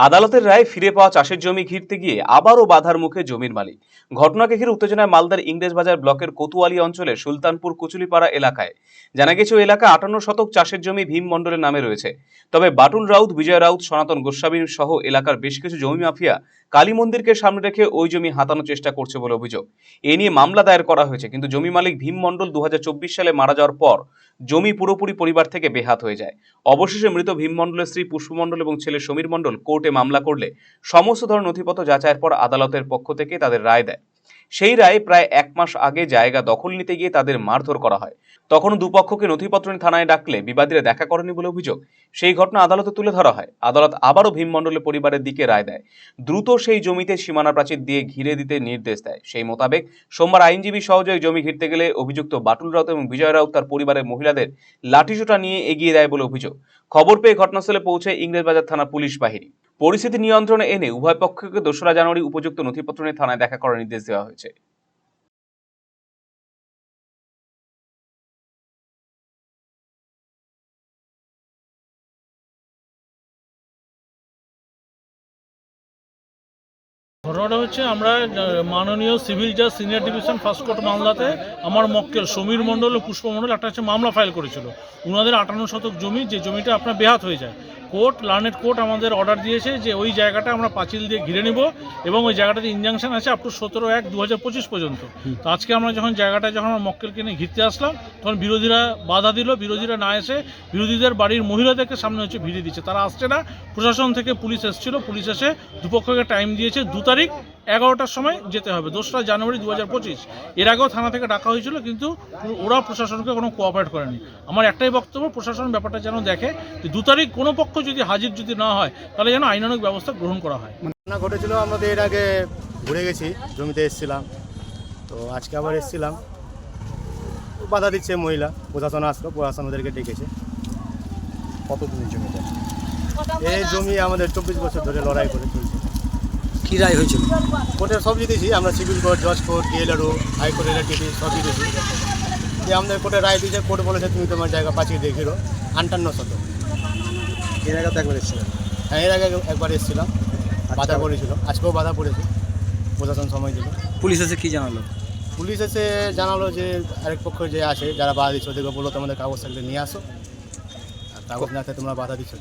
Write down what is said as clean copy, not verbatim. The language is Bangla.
আদালতের রায় ফিরে পাওয়া চাষের জমি ঘিরতে গিয়ে আবারও বাধার মুখে জমির মালিক। ঘটনাকে ঘিরে উত্তেজনায় মালদার ইংরেজবাজার ব্লকের কোতোয়ালি অঞ্চলের সুলতানপুর কুচুলিপাড়া এলাকায়। জানা গেছে ওই এলাকা 58 শতক চাষের জমি ভীম মণ্ডলের নামে রয়েছে। তবে বাটুল রাউত, বিজয় রাউত, সনাতন গোস্বামী সহ এলাকার বেশ কিছু জমি মাফিয়া কালী মন্দিরকে সামনে রেখে ওই জমি হাতানোর চেষ্টা করছে বলে অভিযোগ। এ নিয়ে মামলা দায়ের করা হয়েছে, কিন্তু জমি মালিক ভীম মণ্ডল 2024 সালে মারা যাওয়ার পর জমি পুরোপুরি পরিবার থেকে বেহাত হয়ে যায়। অবশেষে মৃত ভীম মণ্ডলের স্ত্রী পুষ্প মণ্ডল এবং ছেলে সমীর মণ্ডল কোর্টে মামলা করলে সমস্ত ধরনের নথিপত্র যাচাইয়ের পর আদালতের পক্ষ থেকে তাদের রায় দেয়। সেই রায়ে প্রায় 1 মাস আগে জায়গা দখল নিতে গিয়ে তাদের মারধর করা হয়। তখন দুপক্ষকে নথিপত্র নিয়ে থানায় ডাকলে বিবাদীরা দেখা করেনি বলে অভিযোগ। সেই ঘটনা আদালতে তুলে ধরা হয়। আদালত আবারও ভীম মণ্ডলের পরিবারের দিকে রায় দেয়, দ্রুত সেই জমিতে সীমানা প্রাচীর দিয়ে ঘিরে দিতে নির্দেশ দেয়। সেই মোতাবেক সোমবার আইনজীবী সহযোগে জমি ঘিরতে গেলে অভিযুক্ত বাটুল রাউত এবং বিজয় রাউত তার পরিবারের মহিলাদের লাঠিসোঁটা নিয়ে এগিয়ে দেয় বলে অভিযোগ। খবর পেয়ে ঘটনাস্থলে পৌঁছে ইংরেজবাজার থানা পুলিশ বাহিনী। পরিস্থিতি নিয়ন্ত্রণে এনে উভয় পক্ষকে 2রা জানুয়ারি উপযুক্ত নথিপত্র নিয়ে থানায় দেখা করার নির্দেশ দেওয়া হয়েছে। ঘটনাটা হচ্ছে আমরা মাননীয় সিভিল জাজ সিনিয়র ডিভিশন ফার্স্ট কোর্ট মামলাতে আমার মক্কেল সমীর মণ্ডল ও পুষ্প মণ্ডল একটা হচ্ছে মামলা ফাইল করেছিল। ওনাদের 58 শতক জমি, যে জমিটা আপনার বেহাত হয়ে যায়, লার্নেড কোর্ট আমাদের অর্ডার দিয়েছে যে ওই জায়গাটা আমরা পাঁচিল দিয়ে ঘিরে নেব এবং ওই জায়গাটাতে ইনজাংশন আছে আপ টু 17/1/2025 পর্যন্ত। তো আজকে আমরা যখন আমার মক্কেলকে নিয়ে ঘিরতে আসলাম, তখন বিরোধীরা বাধা দিল। বিরোধীরা না এসে বিরোধীদের বাড়ির মহিলাদেরকে সামনে হচ্ছে ভিড়িয়ে দিচ্ছে, তারা আসছে না। প্রশাসন থেকে পুলিশ এসেছিল, পুলিশ এসে দুপক্ষকে টাইম দিয়েছে 2 তারিখ 11টার সময় যেতে হবে, 2রা জানুয়ারি 2025। এর আগেও থানা থেকে ডাকা হয়েছিল, কিন্তু ওরা প্রশাসনকে কোনো কোঅপারেট করেনি। আমার একটাই বক্তব্য, প্রশাসন ব্যাপারটা যেন দেখে যে 2 তারিখ কোনো পক্ষ যদি হাজির যদি না হয়, তাহলে যেন আইনানুগ ব্যবস্থা গ্রহণ করা হয়। ঘটনা ঘটেছিল, আমাদের এর আগে ঘুরে গেছি, জমিতে এসেছিলাম, তো আজকে আবার এসেছিলাম। বাধা দিচ্ছে মহিলা, প্রশাসন আসলো, প্রশাসন ওদেরকে ডেকেছে। কতদিনের জমিটা? এই জমি আমাদের 24 বছর ধরে লড়াই করে চলছে। কি রায় হয়েছিল? কোর্টের সব জিতেছি আমরা, সিভিল কোর্ট, জজ কোর্ট, ডিএলআরও, হাইকোর্টের টিভি সব জিতেছি। যে আমাদের কোর্টের রায় দিয়েছে, কোর্ট বলেছে তুমি তোমার জায়গা পাঁচিল দিয়ে ঘিরো 58 শতক। এর আগে তো একবার এসেছিলেন? হ্যাঁ, এর আগে একবার এসেছিলাম, বাধা পড়েছিল, আজকেও বাধা পড়েছে, প্রশাসন সময় দিল। পুলিশ এসে কি জানালো? পুলিশ এসে জানালো যে আরেক পক্ষ যে আসে, যারা বাধা দিচ্ছে ওদেরকে বললো তোমাদের কাগজ থাকলে নিয়ে আসো, আর কাগজ না থাকলে তোমরা বাধা দিচ্ছ।